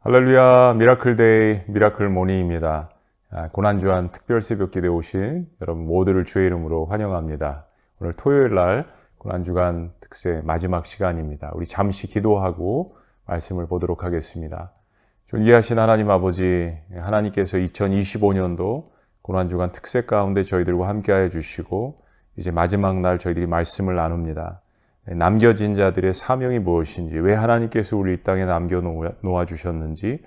할렐루야, 미라클데이, 미라클 모닝입니다. 고난주한 특별 새벽기도에 오신 여러분 모두를 주의 이름으로 환영합니다. 오늘 토요일 날 고난주간 특세 마지막 시간입니다. 우리 잠시 기도하고 말씀을 보도록 하겠습니다. 존귀하신 하나님 아버지, 하나님께서 2025년도 고난주간 특세 가운데 저희들과 함께하여 주시고 이제 마지막 날 저희들이 말씀을 나눕니다. 남겨진 자들의 사명이 무엇인지, 왜 하나님께서 우리 이 땅에 남겨놓아 주셨는지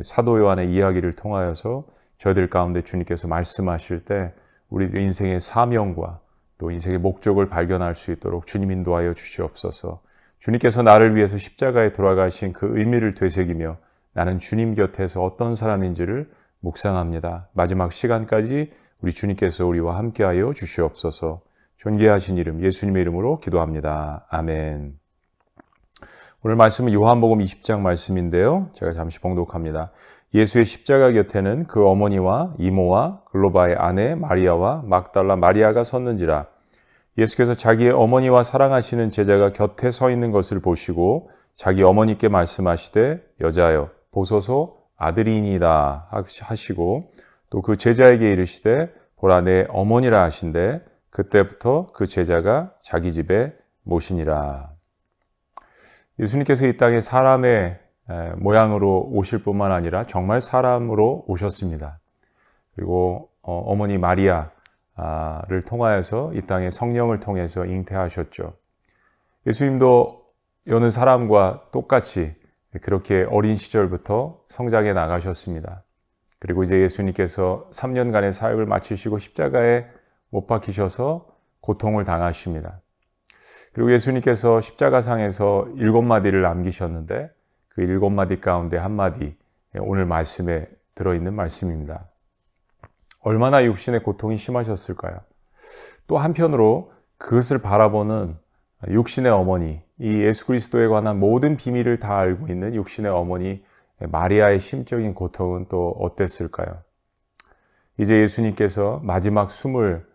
사도 요한의 이야기를 통하여서 저희들 가운데 주님께서 말씀하실 때 우리 인생의 사명과 또 인생의 목적을 발견할 수 있도록 주님 인도하여 주시옵소서. 주님께서 나를 위해서 십자가에 돌아가신 그 의미를 되새기며 나는 주님 곁에서 어떤 사람인지를 묵상합니다. 마지막 시간까지 우리 주님께서 우리와 함께하여 주시옵소서. 존귀하신 이름 예수님의 이름으로 기도합니다. 아멘. 오늘 말씀은 요한복음 20장 말씀인데요. 제가 잠시 봉독합니다. 예수의 십자가 곁에는 그 어머니와 이모와 글로바의 아내 마리아와 막달라 마리아가 섰는지라. 예수께서 자기의 어머니와 사랑하시는 제자가 곁에 서 있는 것을 보시고 자기 어머니께 말씀하시되 여자여 보소서 아들이니이다 하시고 또 그 제자에게 이르시되 보라 내 어머니라 하신대 그때부터 그 제자가 자기 집에 모시니라. 예수님께서 이 땅에 사람의 모양으로 오실 뿐만 아니라 정말 사람으로 오셨습니다. 그리고 어머니 마리아를 통하여서 이 땅에 성령을 통해서 잉태하셨죠. 예수님도 여느 사람과 똑같이 그렇게 어린 시절부터 성장해 나가셨습니다. 그리고 이제 예수님께서 3년간의 사역을 마치시고 십자가에 못 박히셔서 고통을 당하십니다. 그리고 예수님께서 십자가상에서 7마디를 남기셨는데 그 7마디 가운데 한 마디, 오늘 말씀에 들어있는 말씀입니다. 얼마나 육신의 고통이 심하셨을까요? 또 한편으로 그것을 바라보는 육신의 어머니, 이 예수 그리스도에 관한 모든 비밀을 다 알고 있는 육신의 어머니 마리아의 심적인 고통은 또 어땠을까요? 이제 예수님께서 마지막 숨을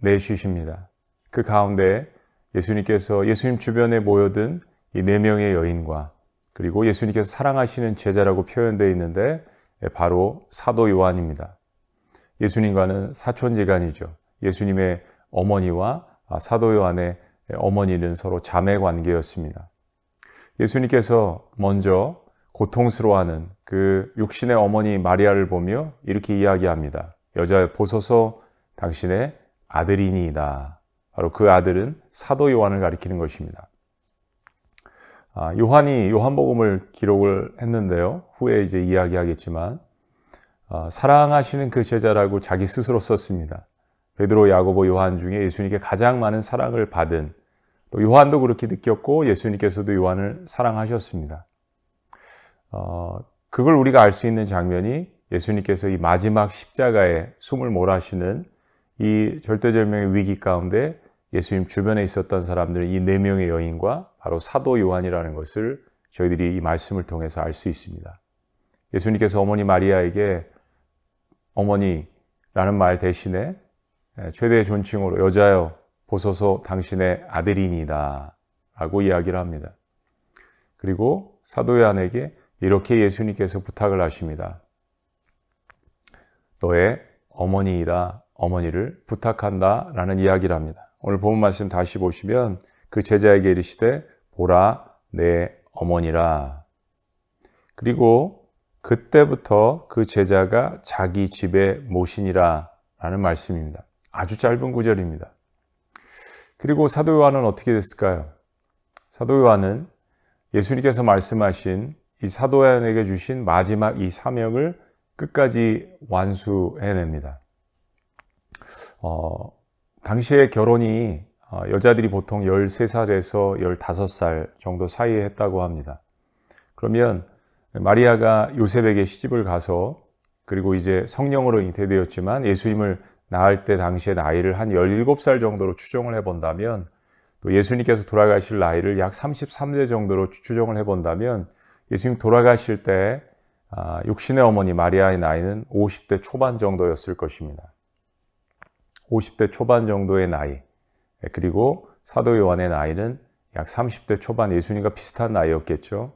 내쉬십니다. 그 가운데 예수님께서 예수님 주변에 모여든 이 4명의 여인과 그리고 예수님께서 사랑하시는 제자라고 표현되어 있는데 바로 사도 요한입니다. 예수님과는 사촌지간이죠. 예수님의 어머니와 사도 요한의 어머니는 서로 자매 관계였습니다. 예수님께서 먼저 고통스러워하는 그 육신의 어머니 마리아를 보며 이렇게 이야기합니다. 여자여 보소서 당신의 아들이니이다. 바로 그 아들은 사도 요한을 가리키는 것입니다. 요한이 요한복음을 기록을 했는데요. 후에 이제 이야기하겠지만 사랑하시는 그 제자라고 자기 스스로 썼습니다. 베드로, 야고보, 요한 중에 예수님께 가장 많은 사랑을 받은 또 요한도 그렇게 느꼈고 예수님께서도 요한을 사랑하셨습니다. 그걸 우리가 알 수 있는 장면이 예수님께서 이 마지막 십자가에 숨을 몰아쉬는 이 절대절명의 위기 가운데 예수님 주변에 있었던 사람들은 이 4명의 여인과 바로 사도 요한이라는 것을 저희들이 이 말씀을 통해서 알 수 있습니다. 예수님께서 어머니 마리아에게 어머니라는 말 대신에 최대의 존칭으로 여자여 보소서 당신의 아들이니이다 라고 이야기를 합니다. 그리고 사도 요한에게 이렇게 예수님께서 부탁을 하십니다. 너의 어머니이다. 어머니를 부탁한다 라는 이야기를 합니다. 오늘 본문 말씀 다시 보시면 그 제자에게 이르시되 보라 내 어머니라. 그리고 그때부터 그 제자가 자기 집에 모시니라 라는 말씀입니다. 아주 짧은 구절입니다. 그리고 사도 요한은 어떻게 됐을까요? 사도 요한은 예수님께서 말씀하신 이 사도 요한에게 주신 마지막 이 사명을 끝까지 완수해냅니다. 당시에 결혼이 여자들이 보통 13살에서 15살 정도 사이에 했다고 합니다. 그러면 마리아가 요셉에게 시집을 가서 그리고 이제 성령으로 잉태되었지만 예수님을 낳을 때 당시의 나이를 한 17살 정도로 추정을 해본다면 또 예수님께서 돌아가실 나이를 약 33세 정도로 추정을 해본다면 예수님 돌아가실 때 육신의 어머니 마리아의 나이는 50대 초반 정도였을 것입니다. 50대 초반 정도의 나이, 그리고 사도 요한의 나이는 약 30대 초반, 예수님과 비슷한 나이였겠죠.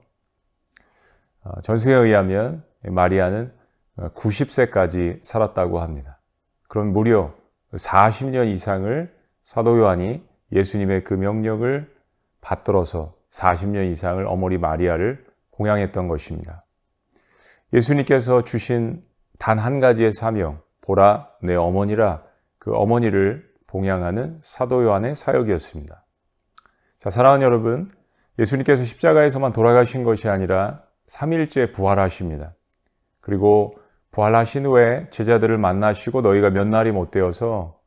전승에 의하면 마리아는 90세까지 살았다고 합니다. 그럼 무려 40년 이상을 사도 요한이 예수님의 그 명령을 받들어서 40년 이상을 어머니 마리아를 봉양했던 것입니다. 예수님께서 주신 단 한 가지의 사명, 보라 내 어머니라, 그 어머니를 봉양하는 사도 요한의 사역이었습니다. 자, 사랑하는 여러분, 예수님께서 십자가에서만 돌아가신 것이 아니라 3일째 부활하십니다. 그리고 부활하신 후에 제자들을 만나시고 너희가 몇 날이 못 되어서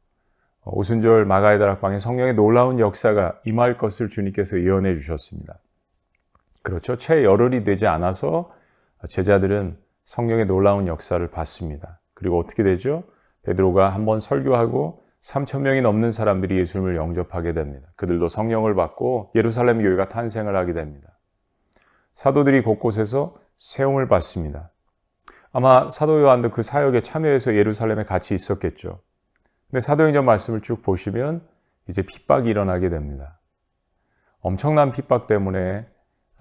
오순절 마가의 다락방에 성령의 놀라운 역사가 임할 것을 주님께서 예언해 주셨습니다. 그렇죠. 채 열흘이 되지 않아서 제자들은 성령의 놀라운 역사를 받습니다. 그리고 어떻게 되죠? 베드로가 한번 설교하고 3,000명이 넘는 사람들이 예수님을 영접하게 됩니다. 그들도 성령을 받고 예루살렘 교회가 탄생을 하게 됩니다. 사도들이 곳곳에서 세움을 받습니다. 아마 사도 요한도 그 사역에 참여해서 예루살렘에 같이 있었겠죠. 근데 사도행전 말씀을 쭉 보시면 이제 핍박이 일어나게 됩니다. 엄청난 핍박 때문에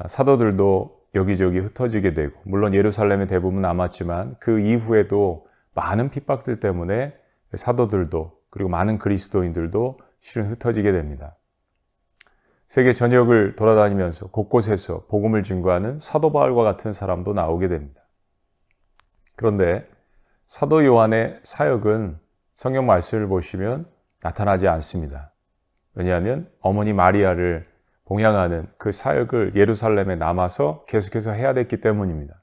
사도들도 여기저기 흩어지게 되고, 물론 예루살렘에 대부분 남았지만 그 이후에도 많은 핍박들 때문에 사도들도 그리고 많은 그리스도인들도 실은 흩어지게 됩니다. 세계 전역을 돌아다니면서 곳곳에서 복음을 증거하는 사도 바울과 같은 사람도 나오게 됩니다. 그런데 사도 요한의 사역은 성경 말씀을 보시면 나타나지 않습니다. 왜냐하면 어머니 마리아를 봉양하는 그 사역을 예루살렘에 남아서 계속해서 해야 됐기 때문입니다.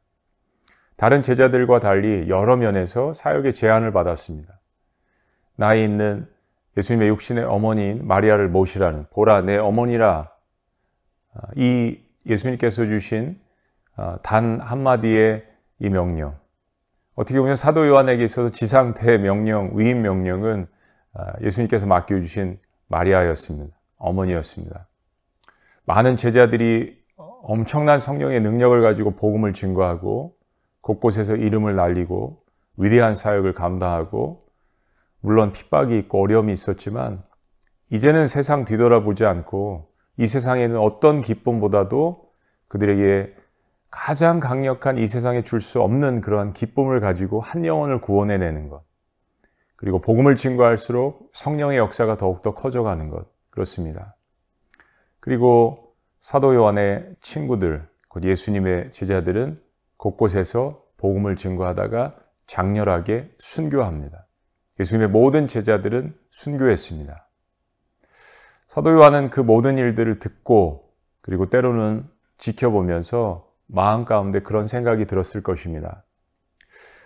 다른 제자들과 달리 여러 면에서 사역의 제한을 받았습니다. 나이 있는 예수님의 육신의 어머니인 마리아를 모시라는, 보라 내 어머니라, 이 예수님께서 주신 단 한마디의 이 명령, 어떻게 보면 사도 요한에게 있어서 지상태 명령, 위임 명령은 예수님께서 맡겨주신 마리아였습니다. 어머니였습니다. 많은 제자들이 엄청난 성령의 능력을 가지고 복음을 증거하고 곳곳에서 이름을 날리고 위대한 사역을 감당하고, 물론 핍박이 있고 어려움이 있었지만 이제는 세상 뒤돌아보지 않고 이 세상에는 어떤 기쁨보다도 그들에게 가장 강력한, 이 세상에 줄 수 없는 그러한 기쁨을 가지고 한 영혼을 구원해내는 것, 그리고 복음을 증거할수록 성령의 역사가 더욱더 커져가는 것, 그렇습니다. 그리고 사도 요한의 친구들, 곧 예수님의 제자들은 곳곳에서 복음을 증거하다가 장렬하게 순교합니다. 예수님의 모든 제자들은 순교했습니다. 사도 요한은 그 모든 일들을 듣고 그리고 때로는 지켜보면서 마음 가운데 그런 생각이 들었을 것입니다.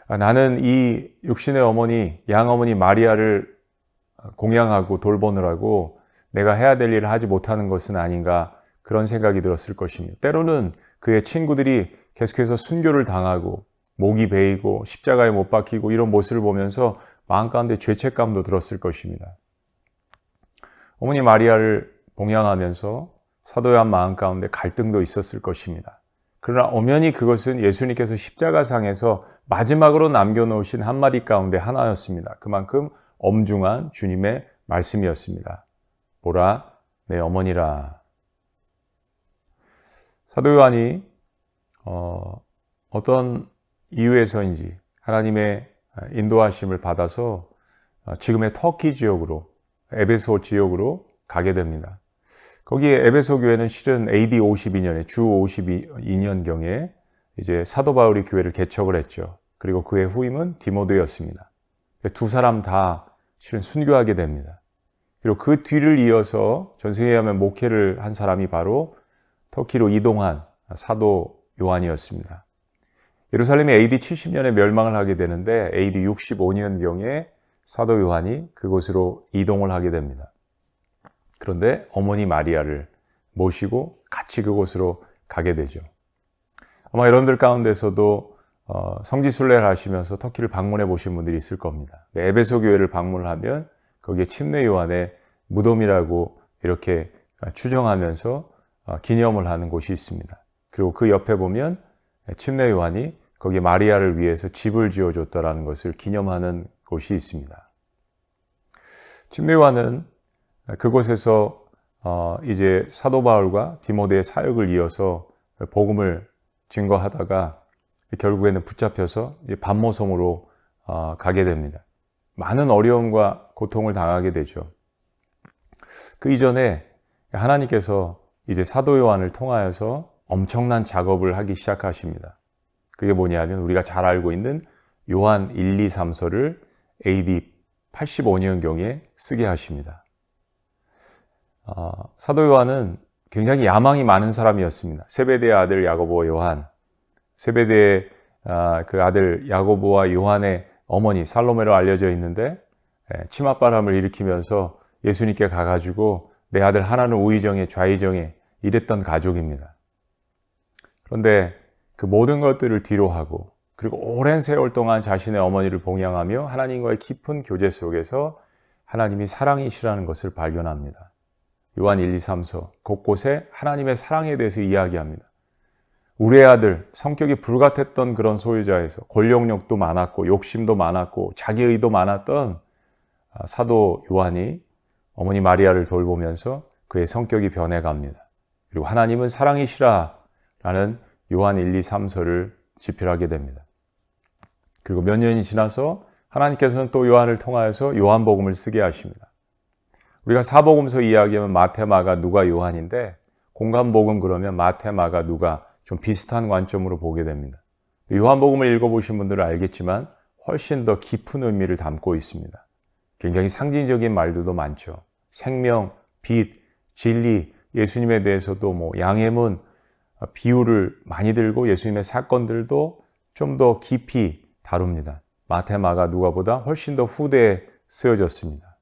나는 이 육신의 어머니, 양어머니 마리아를 공양하고 돌보느라고 내가 해야 될 일을 하지 못하는 것은 아닌가, 그런 생각이 들었을 것입니다. 때로는 그의 친구들이 계속해서 순교를 당하고 목이 베이고 십자가에 못 박히고 이런 모습을 보면서 마음 가운데 죄책감도 들었을 것입니다. 어머니 마리아를 봉양하면서 사도 요한 마음 가운데 갈등도 있었을 것입니다. 그러나 엄연히 그것은 예수님께서 십자가상에서 마지막으로 남겨놓으신 한마디 가운데 하나였습니다. 그만큼 엄중한 주님의 말씀이었습니다. 보라 내 어머니라. 사도 요한이 어떤 이유에서인지 하나님의 인도하심을 받아서 지금의 터키 지역으로, 에베소 지역으로 가게 됩니다. 거기에 에베소 교회는 실은 AD 52년에, 주 52년경에 이제 사도 바울이 교회를 개척을 했죠. 그리고 그의 후임은 디모데였습니다. 두 사람 다 실은 순교하게 됩니다. 그리고 그 뒤를 이어서 전승에 의하면 목회를 한 사람이 바로 터키로 이동한 사도 요한이었습니다. 예루살렘이 AD 70년에 멸망을 하게 되는데 AD 65년경에 사도 요한이 그곳으로 이동을 하게 됩니다. 그런데 어머니 마리아를 모시고 같이 그곳으로 가게 되죠. 아마 여러분들 가운데서도 성지순례를 하시면서 터키를 방문해 보신 분들이 있을 겁니다. 에베소 교회를 방문을 하면 거기에 침례 요한의 무덤이라고 이렇게 추정하면서 기념을 하는 곳이 있습니다. 그리고 그 옆에 보면 침례 요한이 거기에 마리아를 위해서 집을 지어줬다라는 것을 기념하는 곳이 있습니다. 침례 요한은 그곳에서 이제 사도 바울과 디모데의 사역을 이어서 복음을 증거하다가 결국에는 붙잡혀서 반모섬으로 가게 됩니다. 많은 어려움과 고통을 당하게 되죠. 그 이전에 하나님께서 이제 사도 요한을 통하여서 엄청난 작업을 하기 시작하십니다. 그게 뭐냐면 우리가 잘 알고 있는 요한 1, 2, 3서를 AD 85년경에 쓰게 하십니다. 사도 요한은 굉장히 야망이 많은 사람이었습니다. 세베대의 아들 야고보와 요한, 세베대의 그 아들 야고보와 요한의 어머니 살로메로 알려져 있는데 치맛바람을 일으키면서 예수님께 가가지고 내 아들 하나는 우의정에 좌의정에 이랬던 가족입니다. 그런데 그 모든 것들을 뒤로하고 그리고 오랜 세월 동안 자신의 어머니를 봉양하며 하나님과의 깊은 교제 속에서 하나님이 사랑이시라는 것을 발견합니다. 요한 1, 2, 3서 곳곳에 하나님의 사랑에 대해서 이야기합니다. 우리의 아들, 성격이 불같았던 그런 소유자에서 권력욕도 많았고 욕심도 많았고 자기의도 많았던 사도 요한이 어머니 마리아를 돌보면서 그의 성격이 변해갑니다. 그리고 하나님은 사랑이시라 라는 요한 1, 2, 3서를 집필하게 됩니다. 그리고 몇 년이 지나서 하나님께서는 또 요한을 통하여서 요한복음을 쓰게 하십니다. 우리가 사복음서 이야기하면 마태, 마가, 누가, 요한인데 공간복음 그러면 마태, 마가, 누가 좀 비슷한 관점으로 보게 됩니다. 요한복음을 읽어보신 분들은 알겠지만 훨씬 더 깊은 의미를 담고 있습니다. 굉장히 상징적인 말들도 많죠. 생명, 빛, 진리, 예수님에 대해서도 양의 문, 비유를 많이 들고 예수님의 사건들도 좀 더 깊이 다룹니다. 마태, 마가, 누가보다 훨씬 더 후대에 쓰여졌습니다.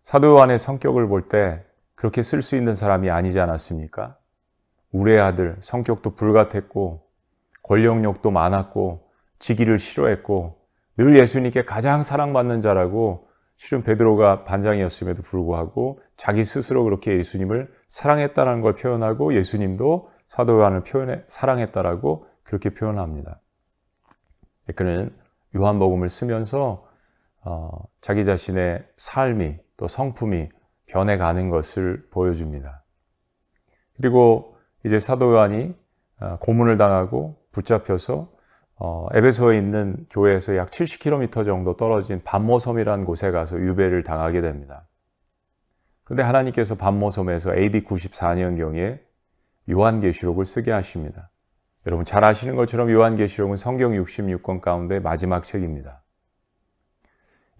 사도 요한의 성격을 볼 때 그렇게 쓸 수 있는 사람이 아니지 않았습니까? 우레 아들, 성격도 불같았고 권력욕도 많았고 지기를 싫어했고 늘 예수님께 가장 사랑받는 자라고 실은 베드로가 반장이었음에도 불구하고 자기 스스로 그렇게 예수님을 사랑했다는 걸 표현하고 예수님도 사도 요한을 사랑했다라고 그렇게 표현합니다. 그는 요한복음을 쓰면서 자기 자신의 삶이 또 성품이 변해가는 것을 보여줍니다. 그리고 이제 사도 요한이 고문을 당하고 붙잡혀서 에베소에 있는 교회에서 약 70km 정도 떨어진 반모섬이라는 곳에 가서 유배를 당하게 됩니다. 그런데 하나님께서 반모섬에서 AD 94년경에 요한계시록을 쓰게 하십니다. 여러분 잘 아시는 것처럼 요한계시록은 성경 66권 가운데 마지막 책입니다.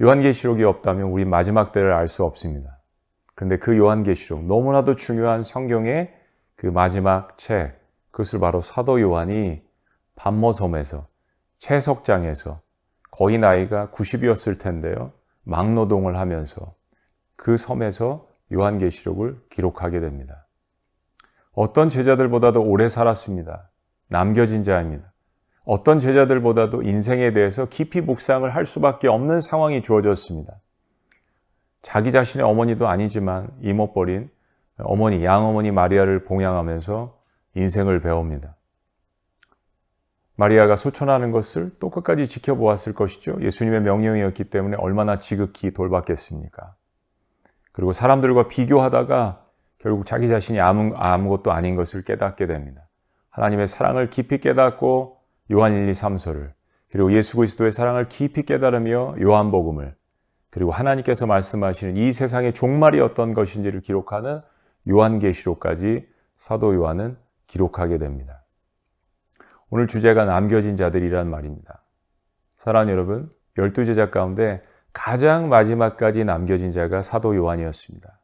요한계시록이 없다면 우리 마지막 때를 알 수 없습니다. 그런데 그 요한계시록, 너무나도 중요한 성경의 그 마지막 책, 그것을 바로 사도 요한이 반모섬에서 채석장에서 거의 나이가 90이었을 텐데요. 막노동을 하면서 그 섬에서 요한계시록을 기록하게 됩니다. 어떤 제자들보다도 오래 살았습니다. 남겨진 자입니다. 어떤 제자들보다도 인생에 대해서 깊이 묵상을 할 수밖에 없는 상황이 주어졌습니다. 자기 자신의 어머니도 아니지만 이모뻘인 어머니, 양어머니 마리아를 봉양하면서 인생을 배웁니다. 마리아가 소천하는 것을 또 끝까지 지켜보았을 것이죠. 예수님의 명령이었기 때문에 얼마나 지극히 돌봤겠습니까? 그리고 사람들과 비교하다가 결국 자기 자신이 아무것도 아닌 것을 깨닫게 됩니다. 하나님의 사랑을 깊이 깨닫고 요한 1, 2, 3서를 그리고 예수 그리스도의 사랑을 깊이 깨달으며 요한복음을 그리고 하나님께서 말씀하시는 이 세상의 종말이 어떤 것인지를 기록하는 요한계시록까지 사도 요한은 기록하게 됩니다. 오늘 주제가 남겨진 자들이란 말입니다. 사랑하는 여러분, 12제자 가운데 가장 마지막까지 남겨진 자가 사도 요한이었습니다.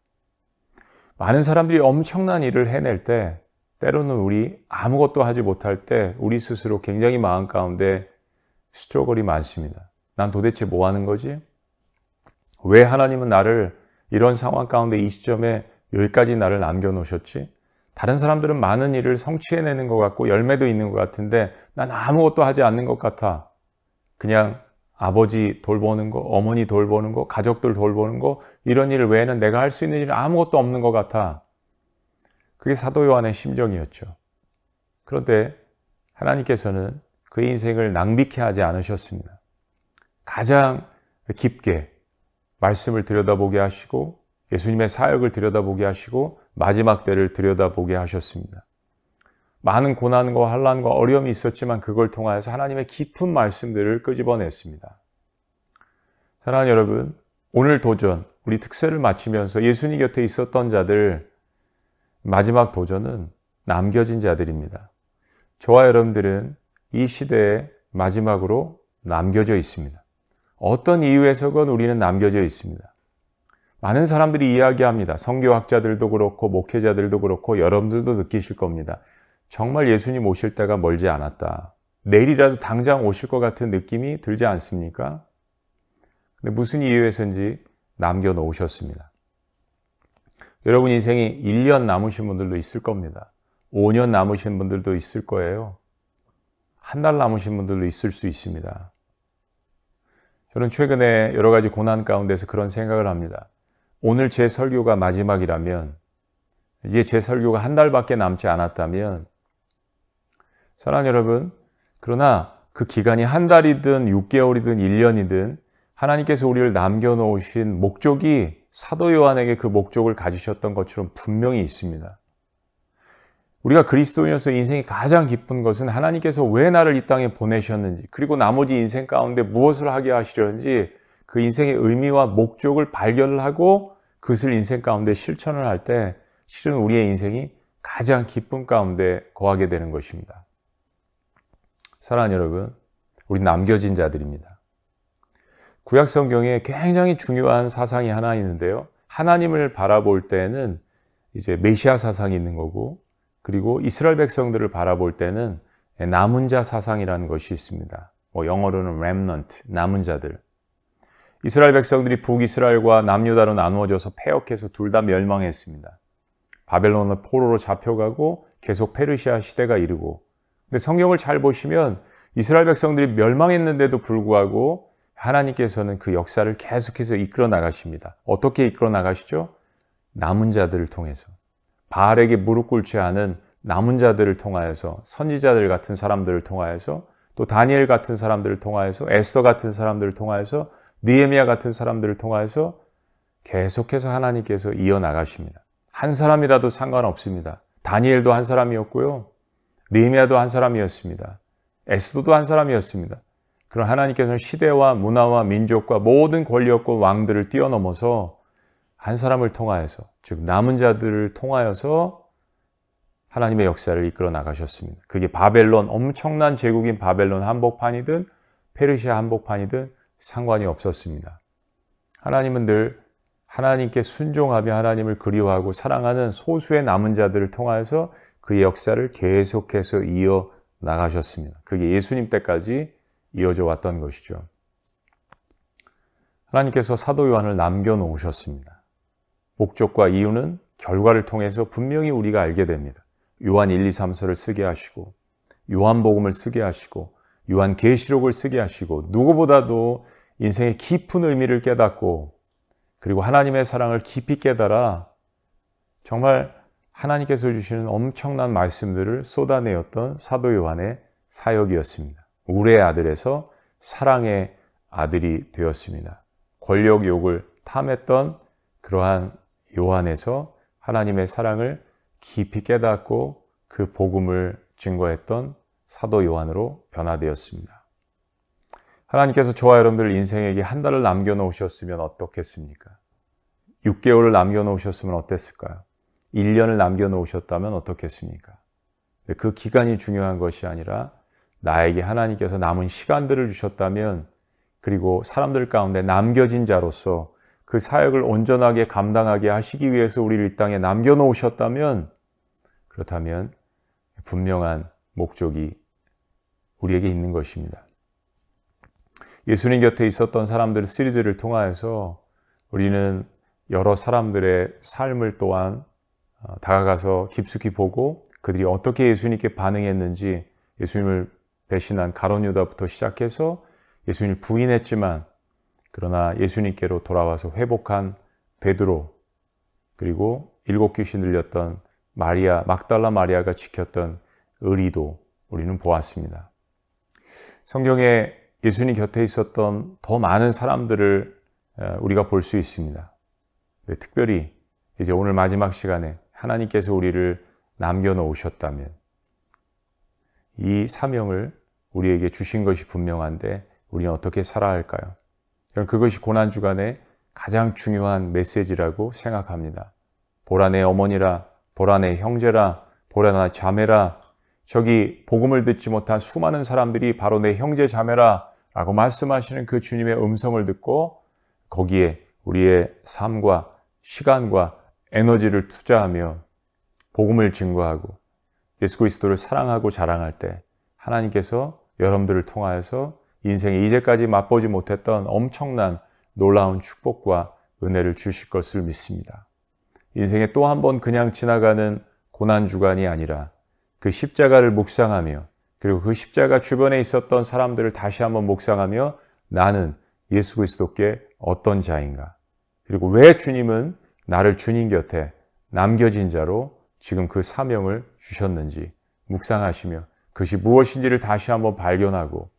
많은 사람들이 엄청난 일을 해낼 때 때로는 우리 아무것도 하지 못할 때 우리 스스로 굉장히 마음 가운데 스트러글이 많습니다. 난 도대체 뭐 하는 거지? 왜 하나님은 나를 이런 상황 가운데 이 시점에 여기까지 나를 남겨놓으셨지? 다른 사람들은 많은 일을 성취해내는 것 같고 열매도 있는 것 같은데 난 아무것도 하지 않는 것 같아. 그냥 아버지 돌보는 거, 어머니 돌보는 거, 가족들 돌보는 거 이런 일 외에는 내가 할 수 있는 일은 아무것도 없는 것 같아. 그게 사도 요한의 심정이었죠. 그런데 하나님께서는 그의 인생을 낭비케 하지 않으셨습니다. 가장 깊게 말씀을 들여다보게 하시고 예수님의 사역을 들여다보게 하시고 마지막 때를 들여다보게 하셨습니다. 많은 고난과 환난과 어려움이 있었지만 그걸 통하여서 하나님의 깊은 말씀들을 끄집어냈습니다. 사랑하는 여러분, 오늘 도전, 우리 특세를 마치면서 예수님 곁에 있었던 자들, 마지막 도전은 남겨진 자들입니다. 저와 여러분들은 이 시대의 마지막으로 남겨져 있습니다. 어떤 이유에서건 우리는 남겨져 있습니다. 많은 사람들이 이야기합니다. 선교학자들도 그렇고 목회자들도 그렇고 여러분들도 느끼실 겁니다. 정말 예수님 오실 때가 멀지 않았다. 내일이라도 당장 오실 것 같은 느낌이 들지 않습니까? 근데 무슨 이유에서인지 남겨놓으셨습니다. 여러분 인생이 1년 남으신 분들도 있을 겁니다. 5년 남으신 분들도 있을 거예요. 한 달 남으신 분들도 있을 수 있습니다. 저는 최근에 여러 가지 고난 가운데서 그런 생각을 합니다. 오늘 제 설교가 마지막이라면, 이제 제 설교가 한 달밖에 남지 않았다면, 사랑하는 여러분, 그러나 그 기간이 한 달이든 6개월이든 1년이든 하나님께서 우리를 남겨놓으신 목적이 사도 요한에게 그 목적을 가지셨던 것처럼 분명히 있습니다. 우리가 그리스도인으로서 인생이 가장 기쁜 것은 하나님께서 왜 나를 이 땅에 보내셨는지, 그리고 나머지 인생 가운데 무엇을 하게 하시려는지 그 인생의 의미와 목적을 발견을 하고 그것을 인생 가운데 실천을 할 때 실은 우리의 인생이 가장 기쁨 가운데 거하게 되는 것입니다. 사랑하는 여러분, 우리 남겨진 자들입니다. 구약 성경에 굉장히 중요한 사상이 하나 있는데요. 하나님을 바라볼 때는 이제 메시아 사상이 있는 거고, 그리고 이스라엘 백성들을 바라볼 때는 남은 자 사상이라는 것이 있습니다. 영어로는 remnant, 남은 자들. 이스라엘 백성들이 북이스라엘과 남유다로 나누어져서 패역해서 둘 다 멸망했습니다. 바벨론의 포로로 잡혀가고 계속 페르시아 시대가 이르고, 근데 성경을 잘 보시면 이스라엘 백성들이 멸망했는데도 불구하고 하나님께서는 그 역사를 계속해서 이끌어 나가십니다. 어떻게 이끌어 나가시죠? 남은 자들을 통해서. 바알에게 무릎 꿇지 않은 남은 자들을 통하여서, 선지자들 같은 사람들을 통하여서, 또 다니엘 같은 사람들을 통하여서, 에스더 같은 사람들을 통하여서, 느헤미야 같은 사람들을 통하여서 계속해서 하나님께서 이어나가십니다. 한 사람이라도 상관없습니다. 다니엘도 한 사람이었고요. 느헤미야도 한 사람이었습니다. 에스더도 한 사람이었습니다. 그럼 하나님께서는 시대와 문화와 민족과 모든 권력과 왕들을 뛰어넘어서 한 사람을 통하여서, 즉 남은 자들을 통하여서 하나님의 역사를 이끌어 나가셨습니다. 그게 바벨론, 엄청난 제국인 바벨론 한복판이든 페르시아 한복판이든 상관이 없었습니다. 하나님은 늘 하나님께 순종하며 하나님을 그리워하고 사랑하는 소수의 남은 자들을 통하여서 그의 역사를 계속해서 이어 나가셨습니다. 그게 예수님 때까지 이어져 왔던 것이죠. 하나님께서 사도 요한을 남겨놓으셨습니다. 목적과 이유는 결과를 통해서 분명히 우리가 알게 됩니다. 요한 1, 2, 3서를 쓰게 하시고, 요한복음을 쓰게 하시고, 요한계시록을 쓰게 하시고, 누구보다도 인생의 깊은 의미를 깨닫고, 그리고 하나님의 사랑을 깊이 깨달아 정말 하나님께서 주시는 엄청난 말씀들을 쏟아내었던 사도 요한의 사역이었습니다. 울의 아들에서 사랑의 아들이 되었습니다. 권력욕을 탐했던 그러한 요한에서 하나님의 사랑을 깊이 깨닫고 그 복음을 증거했던 사도 요한으로 변화되었습니다. 하나님께서 저와 여러분들 인생에게 한 달을 남겨놓으셨으면 어떻겠습니까? 6개월을 남겨놓으셨으면 어땠을까요? 1년을 남겨놓으셨다면 어떻겠습니까? 그 기간이 중요한 것이 아니라 나에게 하나님께서 남은 시간들을 주셨다면, 그리고 사람들 가운데 남겨진 자로서 그 사역을 온전하게 감당하게 하시기 위해서 우리를 이 땅에 남겨놓으셨다면, 그렇다면 분명한 목적이 우리에게 있는 것입니다. 예수님 곁에 있었던 사람들 시리즈를 통하여서 우리는 여러 사람들의 삶을 또한 다가가서 깊숙이 보고 그들이 어떻게 예수님께 반응했는지, 예수님을 배신한 가룟 유다부터 시작해서 예수님을 부인했지만 그러나 예수님께로 돌아와서 회복한 베드로, 그리고 7 귀신 들렸던 마리아, 막달라 마리아가 지켰던 의리도 우리는 보았습니다. 성경에 예수님 곁에 있었던 더 많은 사람들을 우리가 볼 수 있습니다. 특별히 이제 오늘 마지막 시간에 하나님께서 우리를 남겨놓으셨다면, 이 사명을 우리에게 주신 것이 분명한데 우리는 어떻게 살아야 할까요? 저는 그것이 고난주간의 가장 중요한 메시지라고 생각합니다. 보라 내 어머니라, 보라 내 형제라, 보라 내 자매라. 저기 복음을 듣지 못한 수많은 사람들이 바로 내 형제 자매라 라고 말씀하시는 그 주님의 음성을 듣고 거기에 우리의 삶과 시간과 에너지를 투자하며 복음을 증거하고 예수 그리스도를 사랑하고 자랑할 때 하나님께서 여러분들을 통하여서 인생에 이제까지 맛보지 못했던 엄청난 놀라운 축복과 은혜를 주실 것을 믿습니다. 인생에 또 한 번 그냥 지나가는 고난주간이 아니라 그 십자가를 묵상하며 그리고 그 십자가 주변에 있었던 사람들을 다시 한번 묵상하며 나는 예수 그리스도께 어떤 자인가? 그리고 왜 주님은 나를 주님 곁에 남겨진 자로 지금 그 사명을 주셨는지 묵상하시며 그것이 무엇인지를 다시 한번 발견하고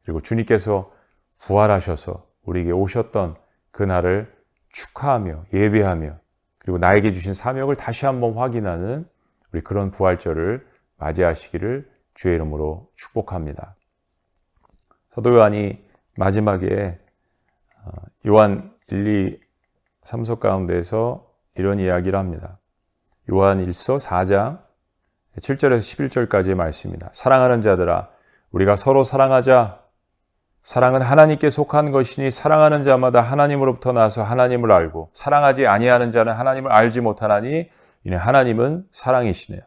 그리고 주님께서 부활하셔서 우리에게 오셨던 그날을 축하하며 예배하며 그리고 나에게 주신 사명을 다시 한번 확인하는 우리 그런 부활절을 맞이하시기를 주의 이름으로 축복합니다. 사도 요한이 마지막에 요한 1, 2, 3서 가운데서 이런 이야기를 합니다. 요한 1서 4장 7절에서 11절까지의 말씀입니다. 사랑하는 자들아 우리가 서로 사랑하자. 사랑은 하나님께 속한 것이니 사랑하는 자마다 하나님으로부터 나서 하나님을 알고 사랑하지 아니하는 자는 하나님을 알지 못하나니 이는 하나님은 사랑이시네요.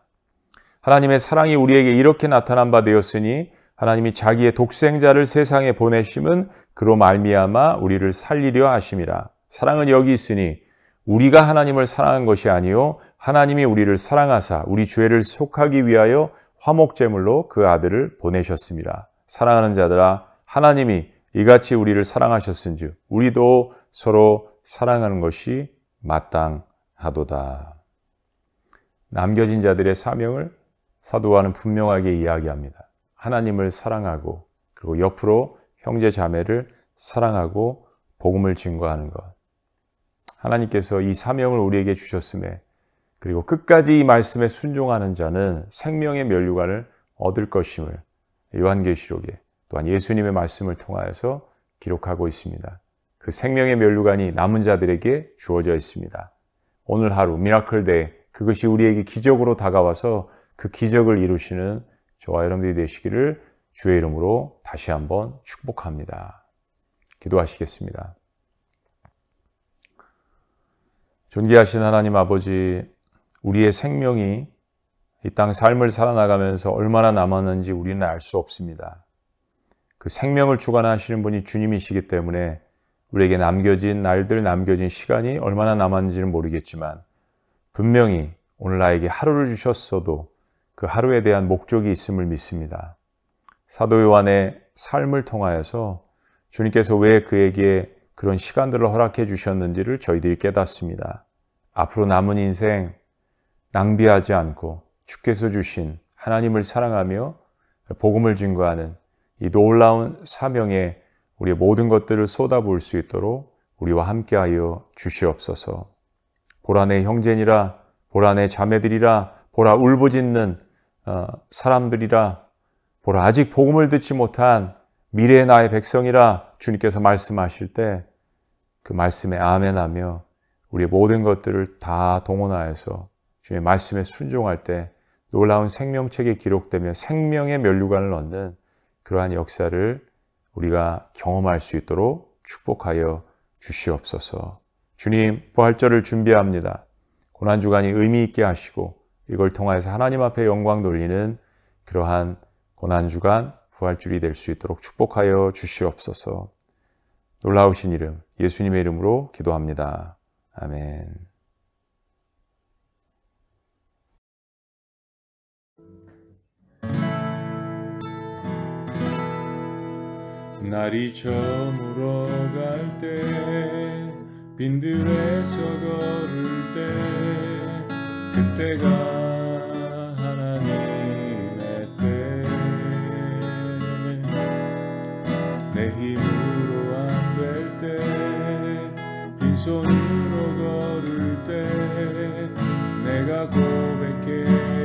하나님의 사랑이 우리에게 이렇게 나타난 바 되었으니 하나님이 자기의 독생자를 세상에 보내심은 그로 말미암아 우리를 살리려 하심이라. 사랑은 여기 있으니 우리가 하나님을 사랑한 것이 아니요 하나님이 우리를 사랑하사 우리 죄를 속하기 위하여 화목제물로 그 아들을 보내셨습니다. 사랑하는 자들아 하나님이 이같이 우리를 사랑하셨은즉 우리도 서로 사랑하는 것이 마땅하도다. 남겨진 자들의 사명을 사도 요한은 분명하게 이야기합니다. 하나님을 사랑하고 그리고 옆으로 형제 자매를 사랑하고 복음을 증거하는 것. 하나님께서 이 사명을 우리에게 주셨음에 그리고 끝까지 이 말씀에 순종하는 자는 생명의 면류관을 얻을 것임을 요한계시록에 또한 예수님의 말씀을 통하여서 기록하고 있습니다. 그 생명의 면류관이 남은 자들에게 주어져 있습니다. 오늘 하루 미라클데이 그것이 우리에게 기적으로 다가와서 그 기적을 이루시는 저와 여러분들이 되시기를 주의 이름으로 다시 한번 축복합니다. 기도하시겠습니다. 존귀하신 하나님 아버지, 우리의 생명이 이 땅 삶을 살아나가면서 얼마나 남았는지 우리는 알 수 없습니다. 그 생명을 주관하시는 분이 주님이시기 때문에 우리에게 남겨진 날들, 남겨진 시간이 얼마나 남았는지는 모르겠지만 분명히 오늘 나에게 하루를 주셨어도 그 하루에 대한 목적이 있음을 믿습니다. 사도 요한의 삶을 통하여서 주님께서 왜 그에게 그런 시간들을 허락해 주셨는지를 저희들이 깨닫습니다. 앞으로 남은 인생 낭비하지 않고 주께서 주신 하나님을 사랑하며 복음을 증거하는 이 놀라운 사명에 우리의 모든 것들을 쏟아부을 수 있도록 우리와 함께하여 주시옵소서. 보라 내 형제니라, 보라 내 자매들이라, 보라 울부짖는 사람들이라, 보라 아직 복음을 듣지 못한 미래의 나의 백성이라 주님께서 말씀하실 때 그 말씀에 아멘하며 우리의 모든 것들을 다 동원하여서 주님의 말씀에 순종할 때 놀라운 생명책에 기록되며 생명의 면류관을 얻는 그러한 역사를 우리가 경험할 수 있도록 축복하여 주시옵소서. 주님, 부활절을 준비합니다. 고난주간이 의미 있게 하시고 이걸 통하여서 하나님 앞에 영광 돌리는 그러한 고난주간 부활줄이 될 수 있도록 축복하여 주시옵소서. 놀라우신 이름, 예수님의 이름으로 기도합니다. 아멘. 날이 저물어 갈 때, 빈들에서 걸을 때, 그때가 하나님의 때. 내 힘으로 안 될 때, 빈손으로 걸을 때, 내가 고백해